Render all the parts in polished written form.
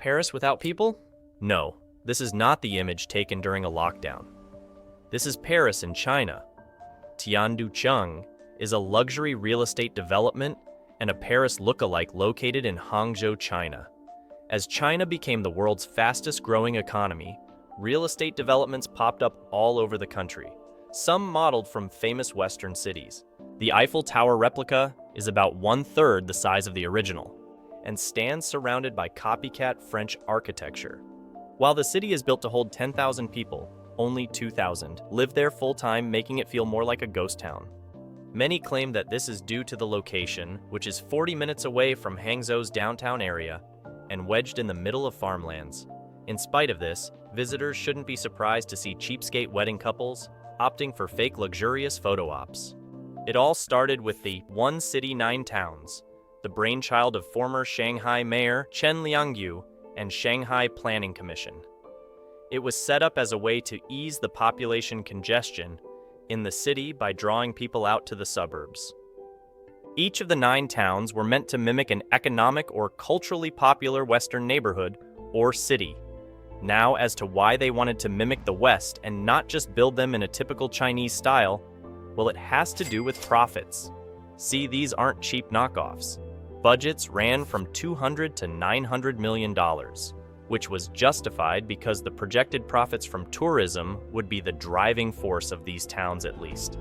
Paris without people? No, this is not the image taken during a lockdown. This is Paris in China. Tianducheng is a luxury real estate development and a Paris look-alike located in Hangzhou, China. As China became the world's fastest-growing economy, real estate developments popped up all over the country, some modeled from famous Western cities. The Eiffel Tower replica is about one-third the size of the original and stands surrounded by copycat French architecture. While the city is built to hold 10,000 people, only 2,000 live there full-time, making it feel more like a ghost town. Many claim that this is due to the location, which is 40 minutes away from Hangzhou's downtown area and wedged in the middle of farmlands. In spite of this, visitors shouldn't be surprised to see cheapskate wedding couples opting for fake luxurious photo ops. It all started with the One City, Nine Towns, the brainchild of former Shanghai Mayor Chen Liangyu and Shanghai Planning Commission. It was set up as a way to ease the population congestion in the city by drawing people out to the suburbs. Each of the 9 towns were meant to mimic an economic or culturally popular Western neighborhood or city. Now, as to why they wanted to mimic the West and not just build them in a typical Chinese style, well, it has to do with profits. See, these aren't cheap knockoffs. Budgets ran from $200 to $900 million, which was justified because the projected profits from tourism would be the driving force of these towns at least.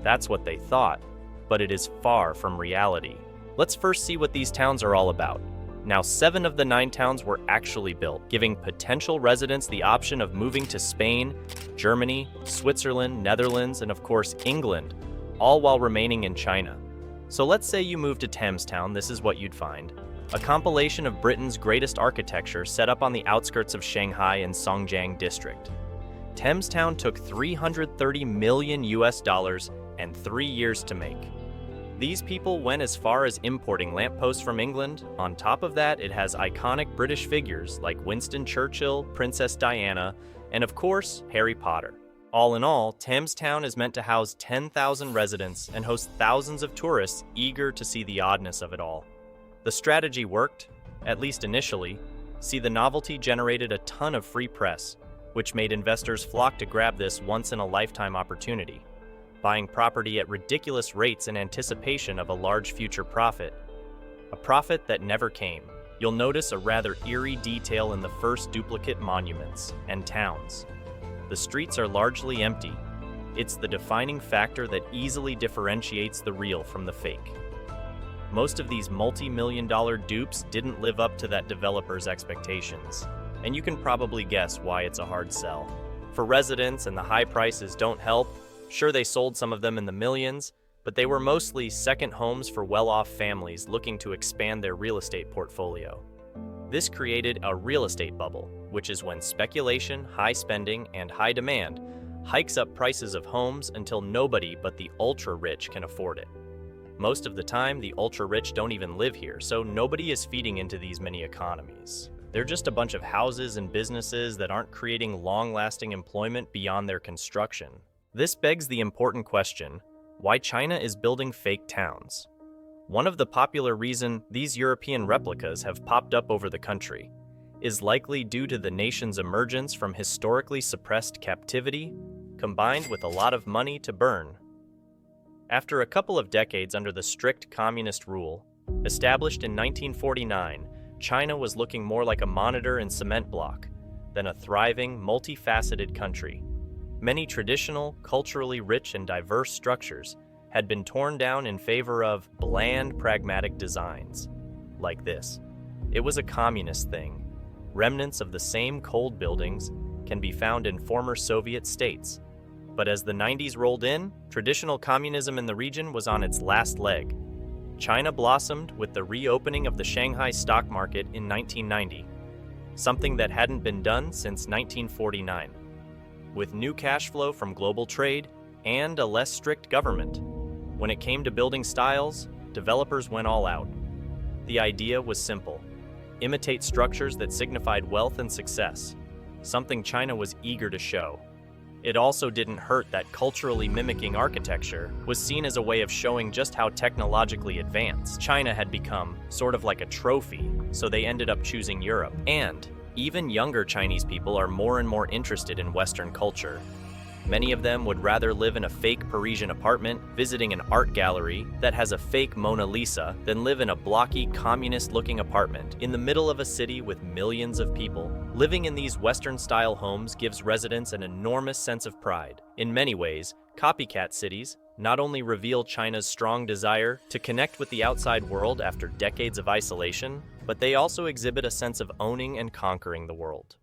That's what they thought, but it is far from reality. Let's first see what these towns are all about. Now, 7 of the 9 towns were actually built, giving potential residents the option of moving to Spain, Germany, Switzerland, Netherlands, and of course England, all while remaining in China. So let's say you move to Thamestown, this is what you'd find. A compilation of Britain's greatest architecture set up on the outskirts of Shanghai in Songjiang district. Thamestown took $330 million and 3 years to make. These people went as far as importing lampposts from England. On top of that, it has iconic British figures like Winston Churchill, Princess Diana, and of course, Harry Potter. All in all, Thamestown is meant to house 10,000 residents and host thousands of tourists eager to see the oddness of it all. The strategy worked, at least initially. See, the novelty generated a ton of free press, which made investors flock to grab this once-in-a-lifetime opportunity, buying property at ridiculous rates in anticipation of a large future profit. A profit that never came. You'll notice a rather eerie detail in the first duplicate monuments and towns. The streets are largely empty. It's the defining factor that easily differentiates the real from the fake. Most of these multi-million-dollar dupes didn't live up to that developer's expectations, and you can probably guess why it's a hard sell. For residents, and the high prices don't help. Sure, they sold some of them in the millions, but they were mostly second homes for well-off families looking to expand their real estate portfolio. This created a real estate bubble, which is when speculation, high spending, and high demand hikes up prices of homes until nobody but the ultra-rich can afford it. Most of the time, the ultra-rich don't even live here, so nobody is feeding into these mini economies. They're just a bunch of houses and businesses that aren't creating long-lasting employment beyond their construction. This begs the important question, why China is building fake towns. One of the popular reasons these European replicas have popped up over the country is likely due to the nation's emergence from historically suppressed captivity, combined with a lot of money to burn. After a couple of decades under the strict communist rule, established in 1949, China was looking more like a monitor and cement block than a thriving, multifaceted country. Many traditional, culturally rich and diverse structures had been torn down in favor of bland, pragmatic designs, like this. It was a communist thing. Remnants of the same cold buildings can be found in former Soviet states. But as the 90s rolled in, traditional communism in the region was on its last leg. China blossomed with the reopening of the Shanghai stock market in 1990, something that hadn't been done since 1949. With new cash flow from global trade and a less strict government, when it came to building styles, developers went all out. The idea was simple: imitate structures that signified wealth and success, something China was eager to show. It also didn't hurt that culturally mimicking architecture was seen as a way of showing just how technologically advanced China had become, sort of like a trophy, so they ended up choosing Europe. And even younger Chinese people are more and more interested in Western culture. Many of them would rather live in a fake Parisian apartment, visiting an art gallery that has a fake Mona Lisa, than live in a blocky, communist-looking apartment in the middle of a city with millions of people. Living in these Western-style homes gives residents an enormous sense of pride. In many ways, copycat cities not only reveal China's strong desire to connect with the outside world after decades of isolation, but they also exhibit a sense of owning and conquering the world.